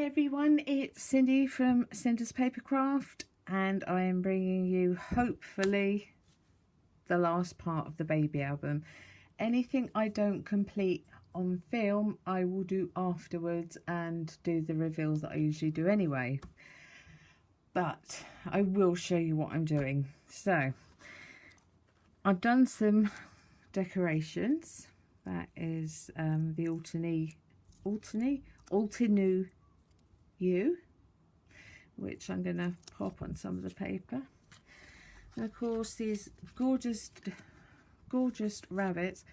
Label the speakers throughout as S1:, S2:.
S1: Hi everyone, it's Cindy from Cinders Papercraft, and I am bringing you hopefully the last part of the baby album. Anything I don't complete on film I will do afterwards and do the reveals that I usually do anyway, but I will show you what I'm doing. So I've done some decorations. That is the Altenew U, which I'm going to pop on some of the paper. And of course these gorgeous rabbits,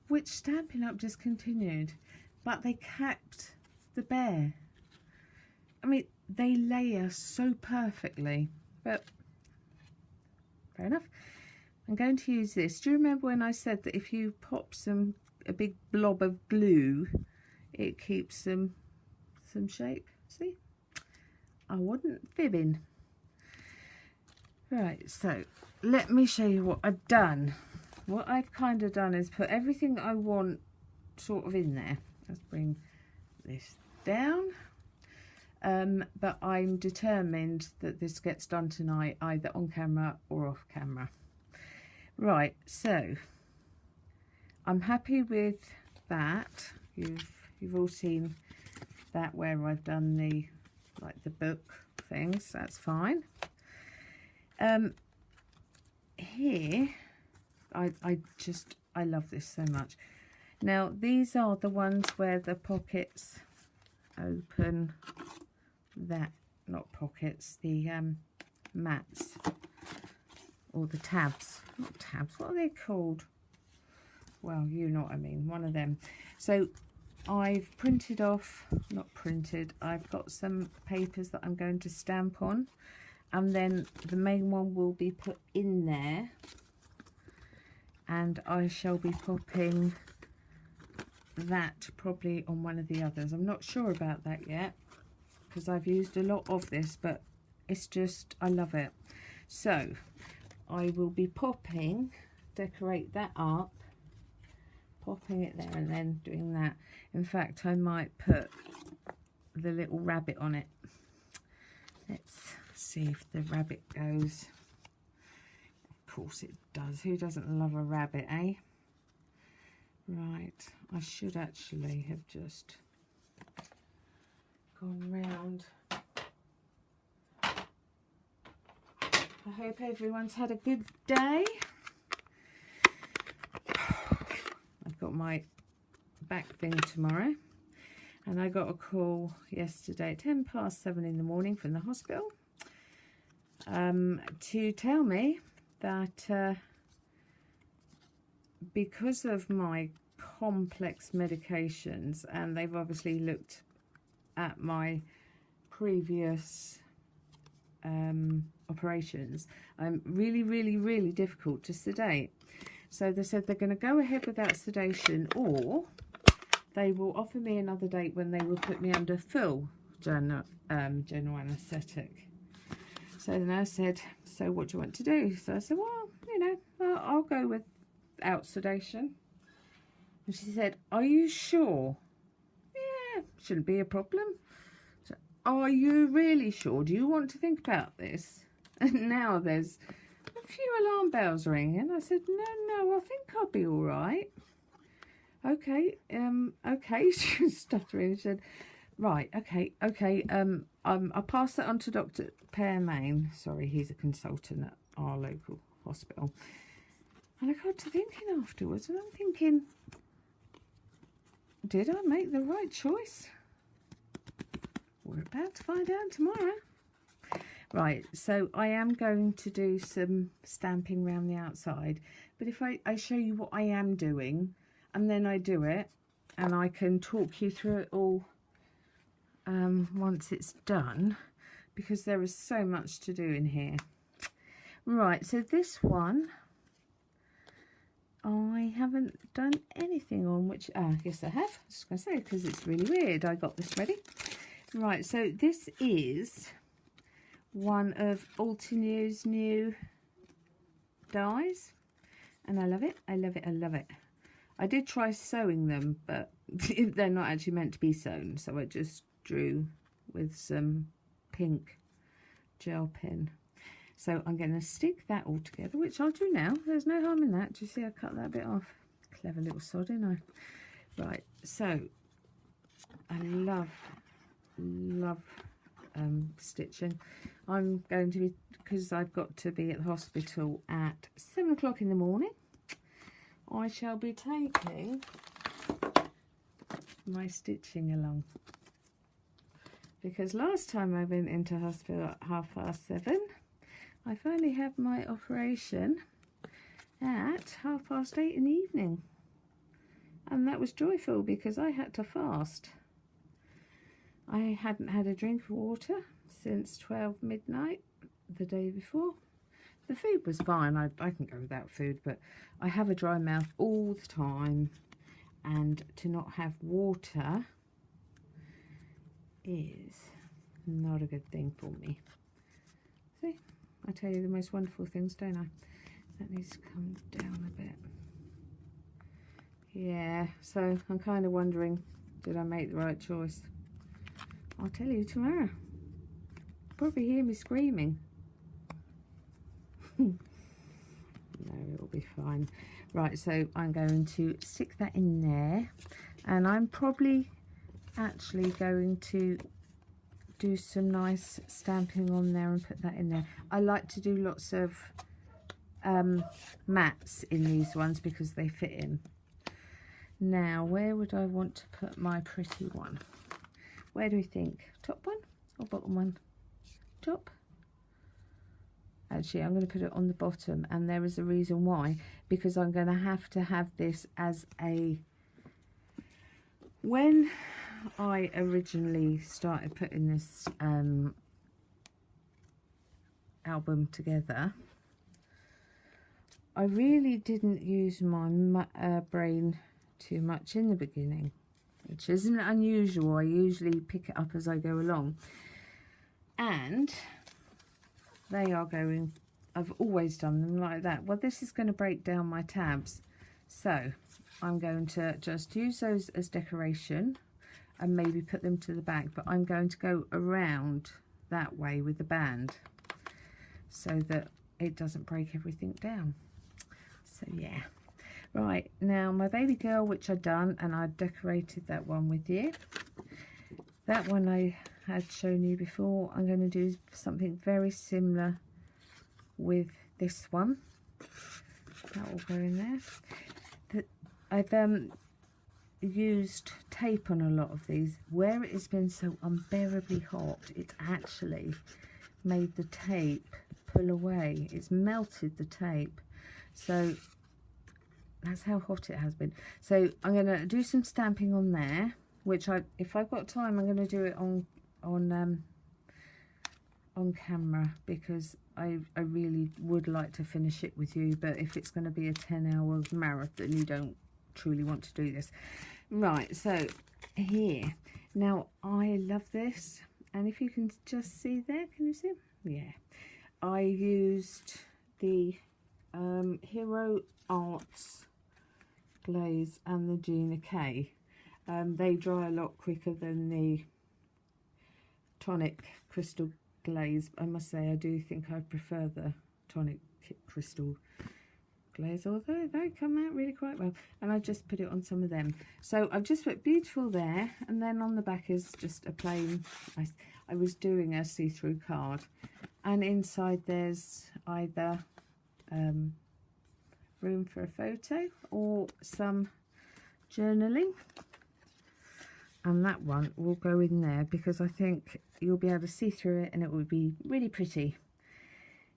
S1: which Stampin' Up discontinued, but they kept the bear. I mean, they layer so perfectly, but fair enough. I'm going to use this. Do you remember when I said that if you pop a big blob of glue, it keeps some shape? See, I wasn't fibbing. Right, so let me show you what I've done. What I've kind of done is put everything I want sort of in there. Let's bring this down. But I'm determined that this gets done tonight, either on camera or off camera. Right, so I'm happy with that. You've all seen that where I've done the book things. That's fine. Here I love this so much. Now these are the ones where the pockets open, that not pockets, the mats, or the tabs, not tabs, what are they called? Well, you know what I mean, one of them. So I've printed off, not printed, I've got some papers that I'm going to stamp on, and then the main one will be put in there, and I shall be popping that probably on one of the others. I'm not sure about that yet because I've used a lot of this, but it's just, I love it. So I will be decorate that up, popping it there and then doing that. In fact, I might put the little rabbit on it. Let's see if the rabbit goes. Of course it does. Who doesn't love a rabbit, eh? Right, I should actually have just gone round. I hope everyone's had a good day. I've got my back thing tomorrow, and I got a call yesterday at 7:10 in the morning from the hospital to tell me that because of my complex medications, and they've obviously looked at my previous operations, I'm really difficult to sedate. So they said they're going to go ahead without sedation, or they will offer me another date when they will put me under full general anaesthetic. So the nurse said, so what do you want to do? So I said, well, you know, I'll go without sedation. And she said, are you sure? Yeah, shouldn't be a problem. So, are you really sure? Do you want to think about this? And now there's a few alarm bells ringing. I said, no, I think I'll be all right. Okay, okay. She was stuttering. She said, right, okay. I'll pass that on to Dr. Pearmain. Sorry, he's a consultant at our local hospital. And I got to thinking afterwards, and I'm thinking, did I make the right choice? We're about to find out tomorrow. Right, so I am going to do some stamping around the outside, but if I show you what I am doing, and then I do it, and I can talk you through it all once it's done, because there is so much to do in here. Right, so this one I haven't done anything on, which yes I have. I was just going to say, because it's really weird. I got this ready. Right, so this is one of Altenew's new dies, and I love it. I did try sewing them, but they're not actually meant to be sewn, so I just drew with some pink gel pen. So I'm going to stick that all together, which I'll do now. There's no harm in that. Do you see I cut that bit off? Clever little sod, didn't I? Right, so I love stitching. I'm going to be, because I've got to be at the hospital at 7 o'clock in the morning, I shall be taking my stitching along, because last time I went into hospital at 7:30, I finally had my operation at 8:30 in the evening, and that was joyful because I had to fast. I hadn't had a drink of water since 12 midnight the day before. The food was fine, I can go without food, but I have a dry mouth all the time, and to not have water is not a good thing for me. See, I tell you the most wonderful things, don't I? That needs to come down a bit. Yeah, so I'm kind of wondering, did I make the right choice? I'll tell you tomorrow. Probably hear me screaming. No, it'll be fine. Right, so I'm going to stick that in there, and I'm probably actually going to do some nice stamping on there and put that in there. I like to do lots of mats in these ones because they fit in. Now, where would I want to put my pretty one? Where do we think? Top one or bottom one? Top? Actually, I'm going to put it on the bottom, and there is a reason why, because I'm going to have this as a... When I originally started putting this album together, I really didn't use my brain too much in the beginning, which isn't unusual. I usually pick it up as I go along, and they are going, I've always done them like that. Well, this is going to break down my tabs, so I'm going to just use those as decoration and maybe put them to the back, but I'm going to go around that way with the band so that it doesn't break everything down. So yeah. Right, now my baby girl, which I've done, and I decorated that one with you. That one I had shown you before. I'm going to do something very similar with this one. That will go in there. I've used tape on a lot of these. Where it has been so unbearably hot, it's actually made the tape pull away. It's melted the tape. So that's how hot it has been. So I'm going to do some stamping on there, which if I've got time, I'm going to do it on camera, because I really would like to finish it with you, but if it's going to be a 10-hour marathon, you don't truly want to do this. Right, so here, now I love this, and if you can just see there, can you see? Yeah, I used the Hero Arts glaze and the Gina K. They dry a lot quicker than the tonic crystal glaze. I must say, I do think I prefer the tonic crystal glaze, although they come out really quite well. And I just put it on some of them. So I've just put beautiful there, and then on the back is just a plain, I was doing a see-through card, and inside there's either room for a photo or some journaling, and that one will go in there because I think you'll be able to see through it and it will be really pretty.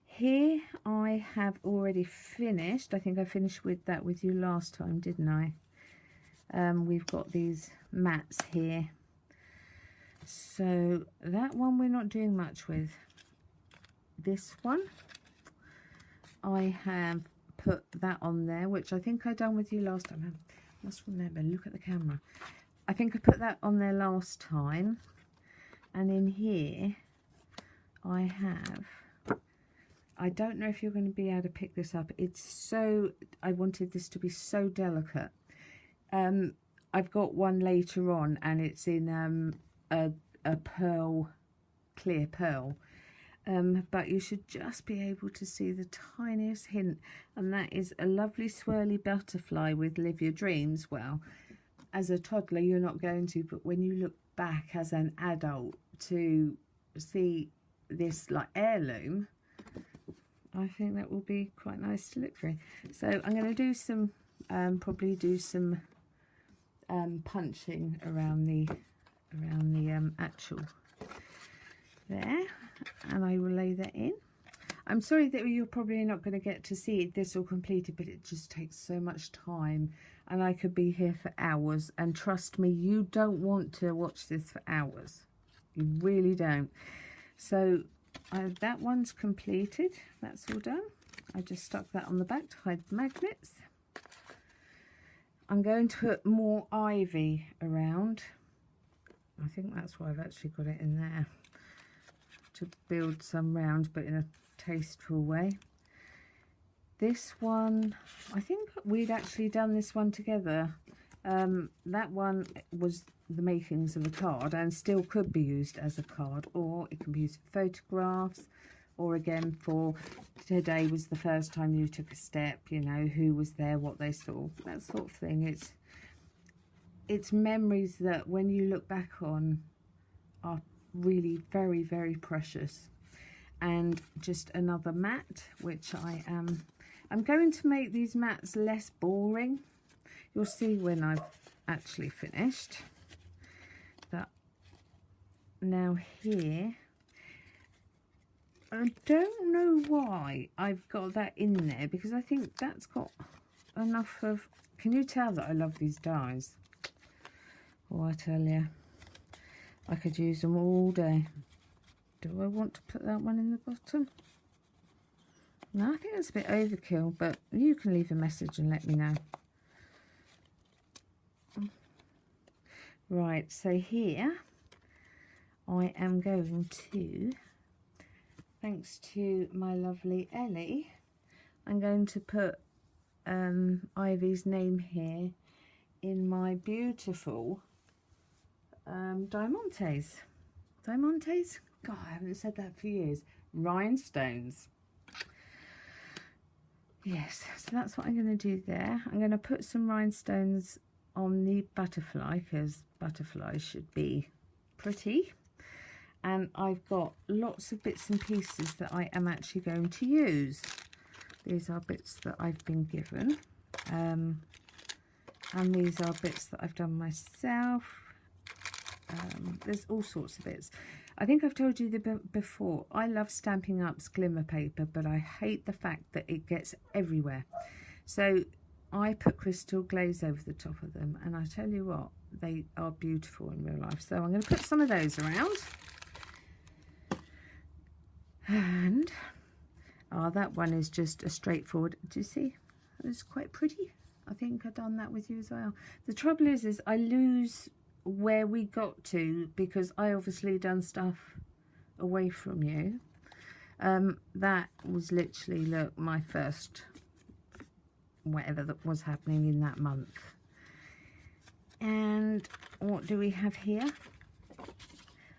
S1: Here I have already finished. I think I finished with that with you last time, didn't I? We've got these mats here, so that one we're not doing much with. This one I have put that on there, which I think I done with you last time. I must remember, look at the camera. I think I put that on there last time. And in here I have, I don't know if you're going to be able to pick this up. It's so, I wanted this to be so delicate. I've got one later on, and it's in a pearl, clear pearl. But you should just be able to see the tiniest hint, and that is a lovely swirly butterfly with Live Your Dreams. Well, as a toddler you're not going to, but when you look back as an adult to see this like heirloom, I think that will be quite nice to look through. So I'm going to do some probably do some punching around the actual there, and I will lay that in. I'm sorry that you're probably not going to get to see this all completed, but it just takes so much time, and I could be here for hours, and trust me, you don't want to watch this for hours. You really don't. So that one's completed. That's all done. I just stuck that on the back to hide the magnets. I'm going to put more ivy around. I think that's why I've actually got it in there, to build some round, but in a tasteful way. This one, I think we'd actually done this one together. That one was the makings of a card, and still could be used as a card, or it can be used for photographs, or again for today was the first time you took a step, you know, who was there, what they saw, that sort of thing. It's memories that when you look back on are really very, very precious. And just another mat, which I'm going to make these mats less boring. You'll see when I've actually finished that. Now here, I don't know why I've got that in there, because I think that's got enough of, can you tell that I love these dies? Oh, I tell you, I could use them all day. Do I want to put that one in the bottom? No, I think that's a bit overkill, but you can leave a message and let me know. Right, so here I am going to, thanks to my lovely Ellie, I'm going to put Ivy's name here in my beautiful diamantes. Diamantes? God, I haven't said that for years. Rhinestones. Yes, so that's what I'm going to do there. I'm going to put some rhinestones on the butterfly, because butterflies should be pretty. And I've got lots of bits and pieces that I am actually going to use. These are bits that I've been given. And these are bits that I've done myself. There's all sorts of bits. I think I've told you before, I love Stampin' Up's glimmer paper, but I hate the fact that it gets everywhere. So I put crystal glaze over the top of them, and I tell you what, they are beautiful in real life. So I'm going to put some of those around. And that one is just a straightforward, do you see? It's quite pretty. I think I've done that with you as well. The trouble is I lose where we got to, because I obviously done stuff away from you. That was literally, look, my first whatever that was happening in that month. And what do we have here?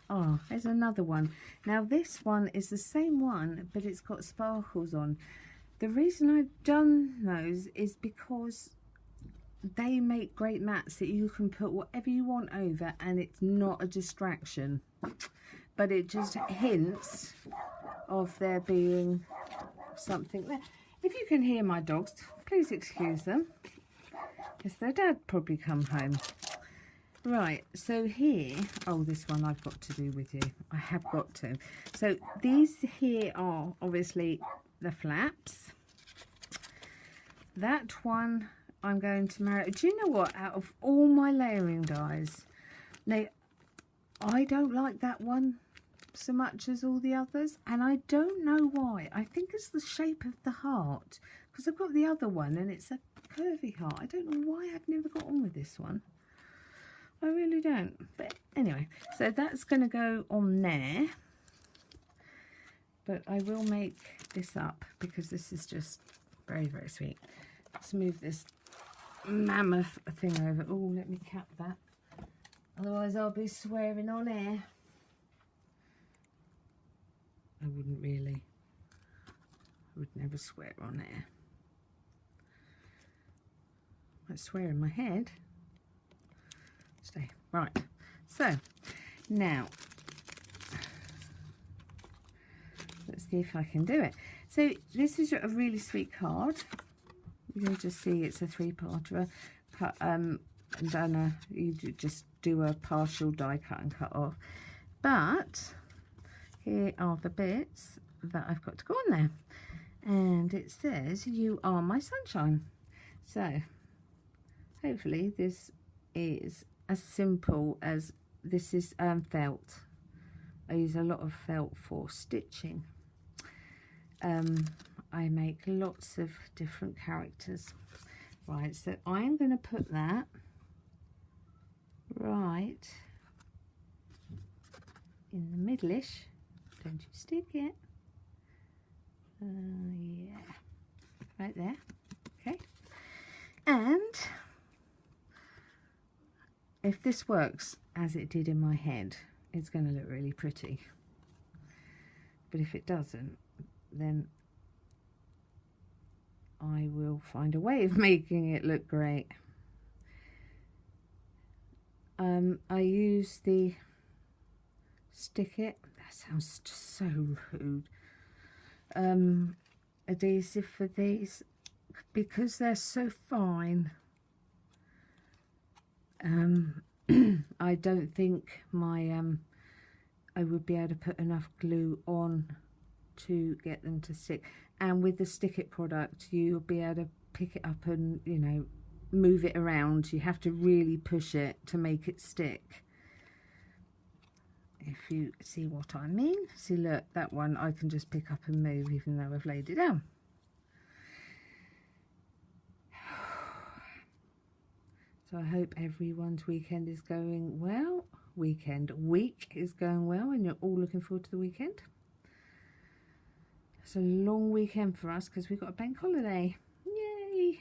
S1: Oh, there's another one. Now this one is the same one, but it's got sparkles on. The reason I've done those is because they make great mats that you can put whatever you want over, and it's not a distraction, but it just hints of there being something there. If you can hear my dogs, please excuse them, because their dad probably come home. Right, so here, oh, this one I've got to do with you. I have got to. So these here are obviously the flaps. That one I'm going to marry. Do you know what? Out of all my layering dies, now I don't like that one so much as all the others, and I don't know why. I think it's the shape of the heart, because I've got the other one and it's a curvy heart. I don't know why I've never got on with this one. I really don't. But anyway, so that's going to go on there. But I will make this up because this is just very, very sweet. Let's move this mammoth thing over. Oh, let me cap that. Otherwise I'll be swearing on air. I wouldn't really. I would never swear on air. I swear in my head. Stay. Right. So, now, let's see if I can do it. So, this is a really sweet card. You can just see it's a 3-parter. Cut, and then you just do a partial die cut and cut off. But, here are the bits that I've got to go on there. And it says, "You are my sunshine." So, hopefully this is as simple as this is felt. I use a lot of felt for stitching. I make lots of different characters. Right, so I'm going to put that right in the middle-ish. Don't you stick it. Yeah, right there. Okay. And if this works as it did in my head, it's going to look really pretty. But if it doesn't, then I will find a way of making it look great. I use the stick it. That sounds just so rude. Adhesive for these because they're so fine. I don't think my I would be able to put enough glue on to get them to stick, and with the stick it product you'll be able to pick it up and, you know, move it around. You have to really push it to make it stick, if you see what I mean. See, look, that one I can just pick up and move even though I've laid it down. So I hope everyone's weekend is going well. Week is going well, and you're all looking forward to the weekend. It's a long weekend for us because we've got a bank holiday. Yay!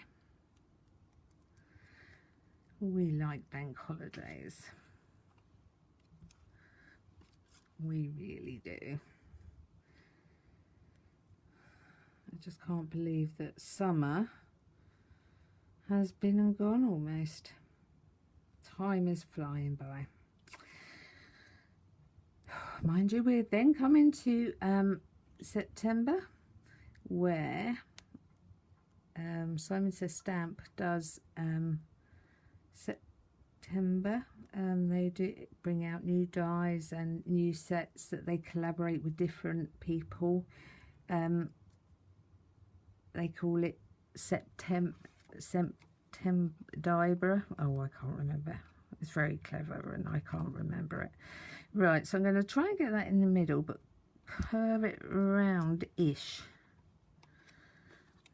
S1: We like bank holidays. We really do. I just can't believe that summer has been and gone almost. Time is flying by. Mind you, we're then coming to September, where Simon Says Stamp does September. They do bring out new dies and new sets that they collaborate with different people. They call it September. Oh, I can't remember. It's very clever and I can't remember it. Right, so I'm going to try and get that in the middle, but curve it round-ish.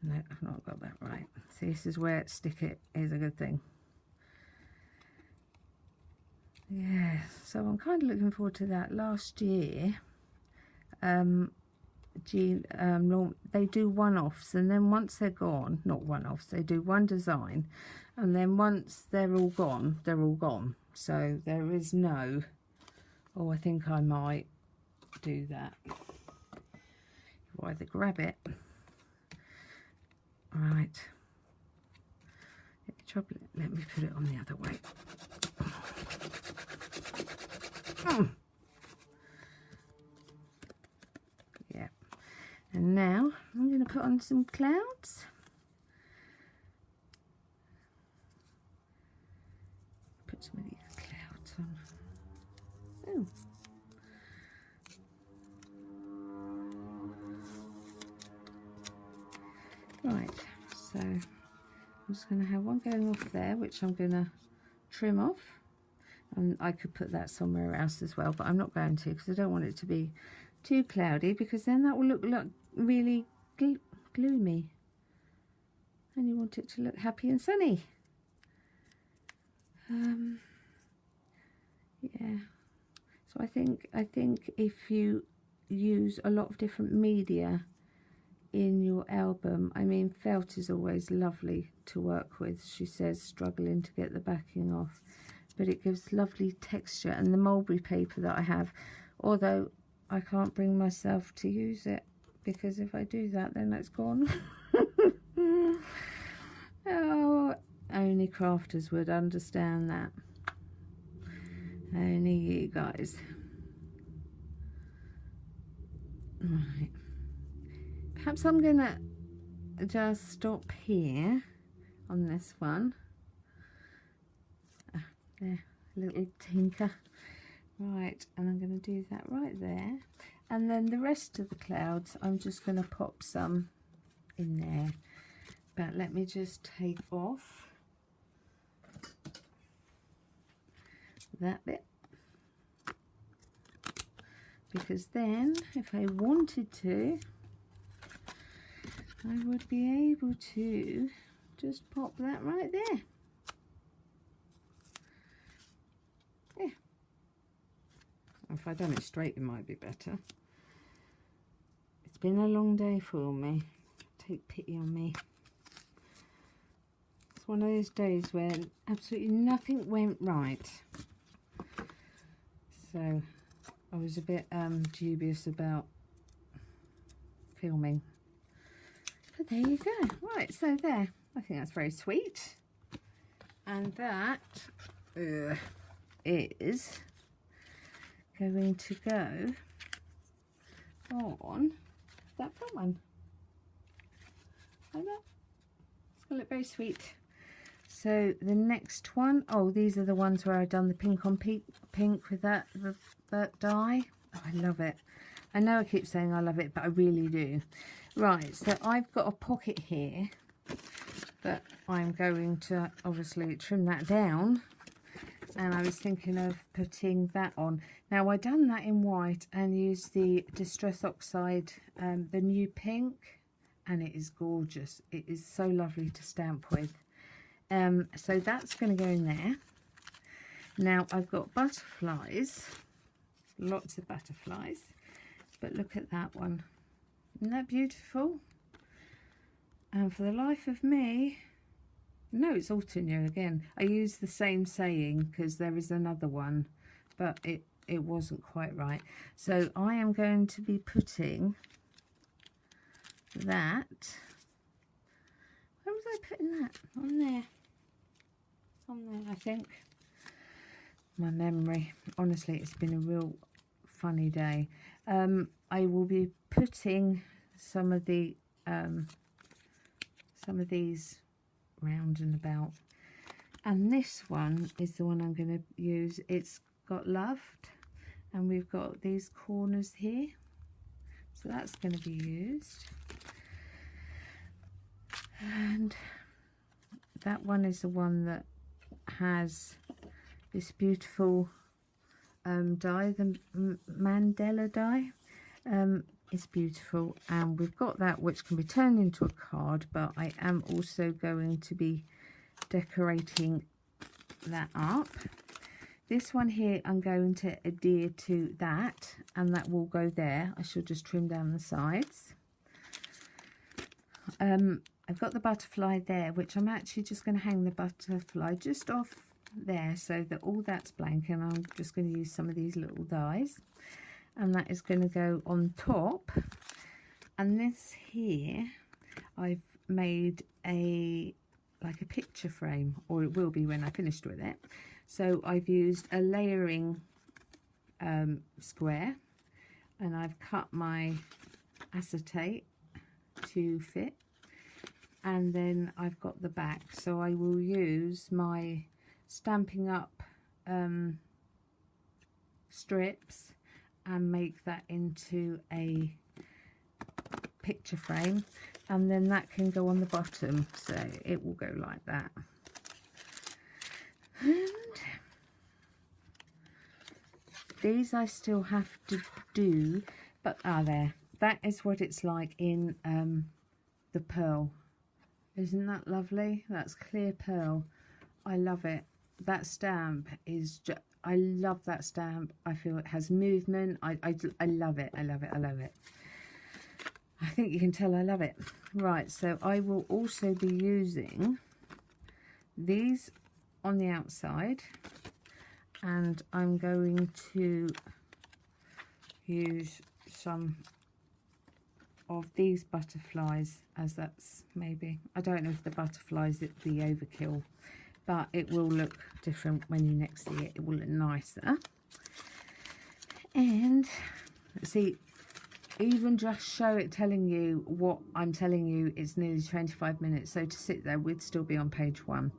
S1: No, I've not got that right. See, this is where stick it is a good thing. Yeah, so I'm kind of looking forward to that. Last year, they do one-offs, and then once they're gone, not one-offs, they do one design, and then once they're all gone, they're all gone. So there is no, oh, I think I might do that. You either grab it, right, let me put it on the other way. Yeah, and now I'm going to put on some clouds. Put some of these clouds on. Oh. Right, so I'm just going to have one going off there, which I'm going to trim off. And I could put that somewhere else as well, but I'm not going to because I don't want it to be too cloudy, because then that will look like really gloomy. And you want it to look happy and sunny. Yeah. So I think if you use a lot of different media in your album, I mean, felt is always lovely to work with. She says struggling to get the backing off, but it gives lovely texture. And the mulberry paper that I have, although I can't bring myself to use it, because if I do that, then it's gone. Oh, only crafters would understand that. Only you guys. Right. Perhaps I'm gonna just stop here on this one. There, little tinker. Right, and I'm going to do that right there. And then the rest of the clouds, I'm just going to pop some in there. But let me just take off that bit. Because then, if I wanted to, I would be able to just pop that right there. Yeah. If I'd done it straight, it might be better. It's been a long day for me. Take pity on me. It's one of those days where absolutely nothing went right. So I was a bit dubious about filming. But there you go. Right, so there. I think that's very sweet. And that is going to go on that front one. Like that. It's going to look very sweet. So the next one, oh, these are the ones where I've done the pink on pink with that dye. Oh, I love it. I know I keep saying I love it, but I really do. Right, so I've got a pocket here, but I'm going to obviously trim that down. And I was thinking of putting that on. Now, I done that in white and used the Distress Oxide, the new pink, and it is gorgeous. It is so lovely to stamp with. So that's going to go in there. Now, I've got butterflies, lots of butterflies, but look at that one. Isn't that beautiful? And for the life of me, no, it's Altenio again. I used the same saying because there is another one, but it wasn't quite right. So I am going to be putting that. Where was I putting that? On there. On there, I think. My memory. Honestly, it's been a real funny day. I will be putting some of these round and about, and this one is the one I'm going to use. It's got loved, and we've got these corners here, so that's going to be used. And that one is the one that has this beautiful dye, the Mandela dye. It's beautiful, and we've got that which can be turned into a card, but I am also going to be decorating that up. This one here I'm going to adhere to that, and that will go there. I shall just trim down the sides. I've got the butterfly there, which I'm actually just going to hang the butterfly just off there so that all that's blank, and I'm just going to use some of these little dies. And that is going to go on top. And this here, I've made like a picture frame, or it will be when I finished with it. So I've used a layering square, and I've cut my acetate to fit. And then I've got the back. So I will use my Stampin' Up strips and make that into a picture frame, and then that can go on the bottom, so it will go like that. And these I still have to do, but there, that is what it's like in the pearl. Isn't that lovely? That's clear pearl. I love it. That stamp is just, I love that stamp. I feel it has movement. I love it. I love it. I love it. I think you can tell I love it. Right, so I will also be using these on the outside, and I'm going to use some of these butterflies, as that's maybe, I don't know if the butterflies it'd be overkill, but it will look different when you next see it. It will look nicer. And see, even just show it telling you what I'm telling you, it's nearly 25 minutes. So to sit there, we'd still be on page 1.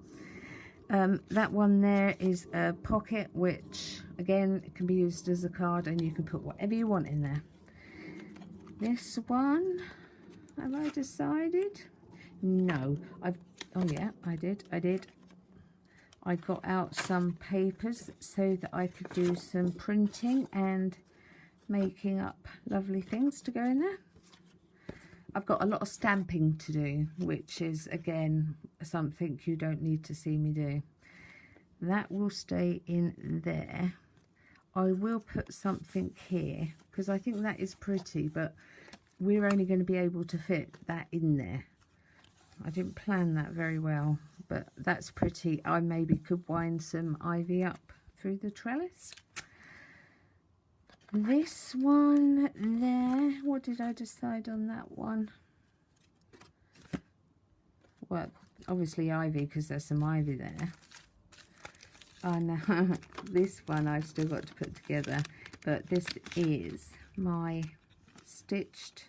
S1: That one there is a pocket, which again, it can be used as a card, and you can put whatever you want in there. This one, have I decided? No, oh yeah, I did. I got out some papers so that I could do some printing and making up lovely things to go in there. I've got a lot of stamping to do, which is again something you don't need to see me do. That will stay in there. I will put something here because I think that is pretty, but we're only going to be able to fit that in there. I didn't plan that very well, but that's pretty. I maybe could wind some ivy up through the trellis. This one there, what did I decide on that one? Well, obviously ivy, because there's some ivy there. Oh no, this one I've still got to put together, but this is my stitched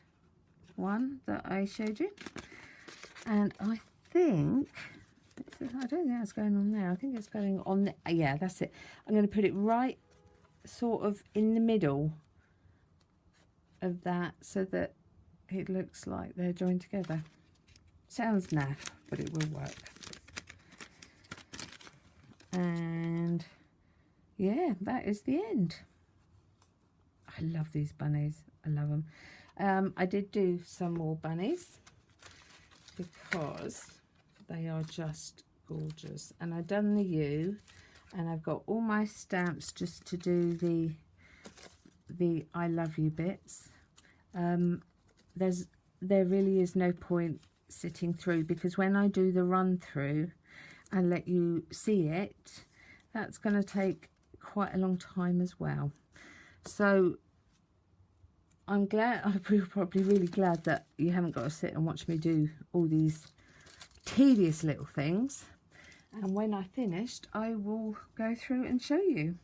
S1: one that I showed you. And I think, I don't think that's going on there. I think it's going on there. Yeah, that's it. I'm going to put it right sort of in the middle of that so that it looks like they're joined together. Sounds naff, but it will work. And yeah, that is the end. I love these bunnies. I love them. I did do some more bunnies because they are just gorgeous. And I've done the U, and I've got all my stamps just to do the I love you bits. There really is no point sitting through, because when I do the run through and let you see it, that's going to take quite a long time as well. So I'm probably really glad that you haven't got to sit and watch me do all these tedious little things. And when I finished, I will go through and show you.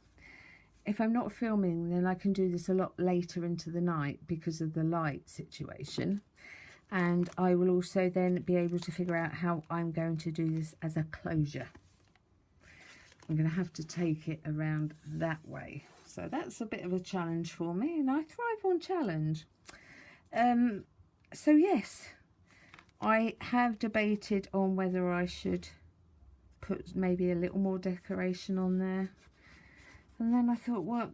S1: If I'm not filming, then I can do this a lot later into the night because of the light situation. And I will also then be able to figure out how I'm going to do this as a closure. I'm going to have to take it around that way. So that's a bit of a challenge for me, and I thrive on challenge. So yes, I have debated on whether I should put maybe a little more decoration on there. And then I thought, well,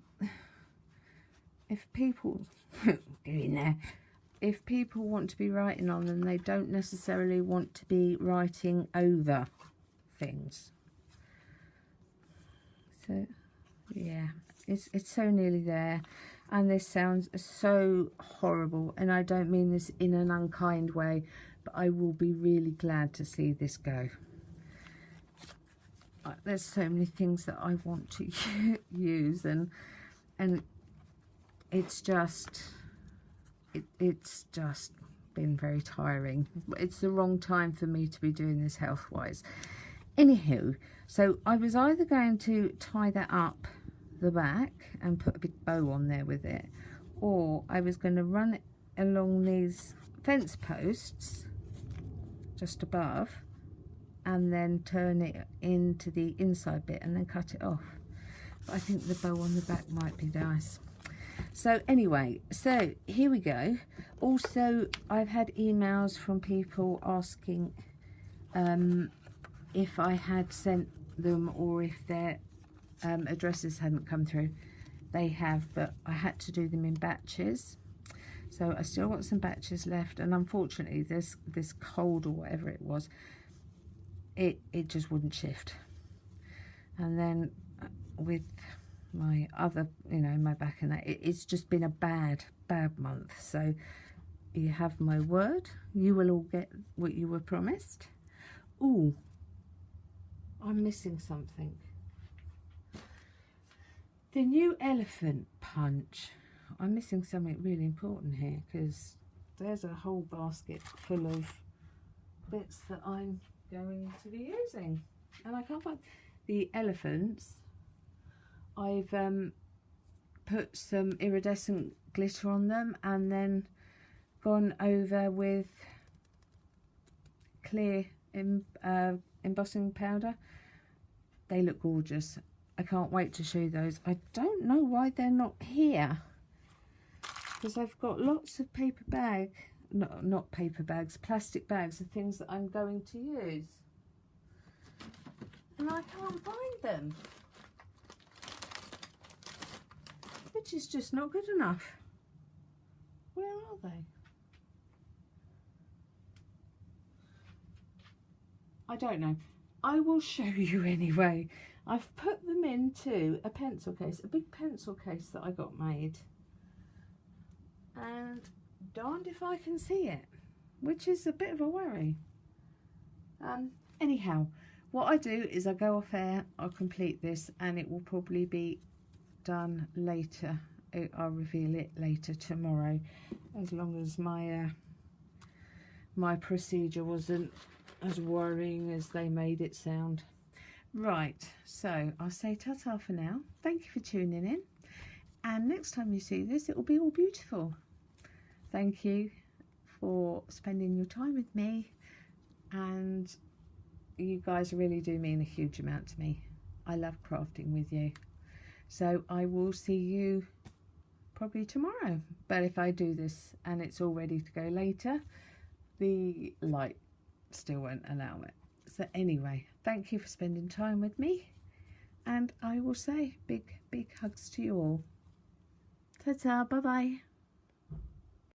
S1: if people go in there, if people want to be writing on them, they don't necessarily want to be writing over things. So yeah, it's so nearly there. And this sounds so horrible, and I don't mean this in an unkind way, but I will be really glad to see this go. There's so many things that I want to use, and it's just been very tiring. It's the wrong time for me to be doing this health-wise. Anywho, so I was either going to tie that up the back and put a big bow on there with it, or I was going to run it along these fence posts just above and then turn it into the inside bit and then cut it off. But I think the bow on the back might be nice. So anyway, so here we go. Also, I've had emails from people asking if I had sent them or if their addresses hadn't come through. They have, but I had to do them in batches. So I still got some batches left, and unfortunately this cold or whatever it was, it just wouldn't shift. And then with my other, my back and that, it's just been a bad month. So you have my word, you will all get what you were promised. Ooh, I'm missing something. The new elephant punch. I'm missing something really important here, because there's a whole basket full of bits that I'm going to be using, and I can't find the elephants. I've put some iridescent glitter on them and then gone over with clear embossing powder. They look gorgeous. I can't wait to show you those. I don't know why they're not here, because I've got lots of paper bag, not paper bags, plastic bags of things that I'm going to use, and I can't find them, which is just not good enough. Where are they? I don't know. I will show you anyway. I've put them into a pencil case, a big pencil case that I got made, and darned if I can see it, which is a bit of a worry. Anyhow, what I do is I go off air, I'll complete this, and it will probably be done later. I'll reveal it later tomorrow, as long as my my procedure wasn't as worrying as they made it sound. Right, so I'll say ta-ta for now. Thank you for tuning in, and next time you see this, it will be all beautiful. Thank you for spending your time with me, and you guys really do mean a huge amount to me. I love crafting with you. So I will see you probably tomorrow, but if I do this and it's all ready to go later, the light still won't allow it. So anyway, thank you for spending time with me, and I will say big hugs to you all. Ta-ta, bye-bye.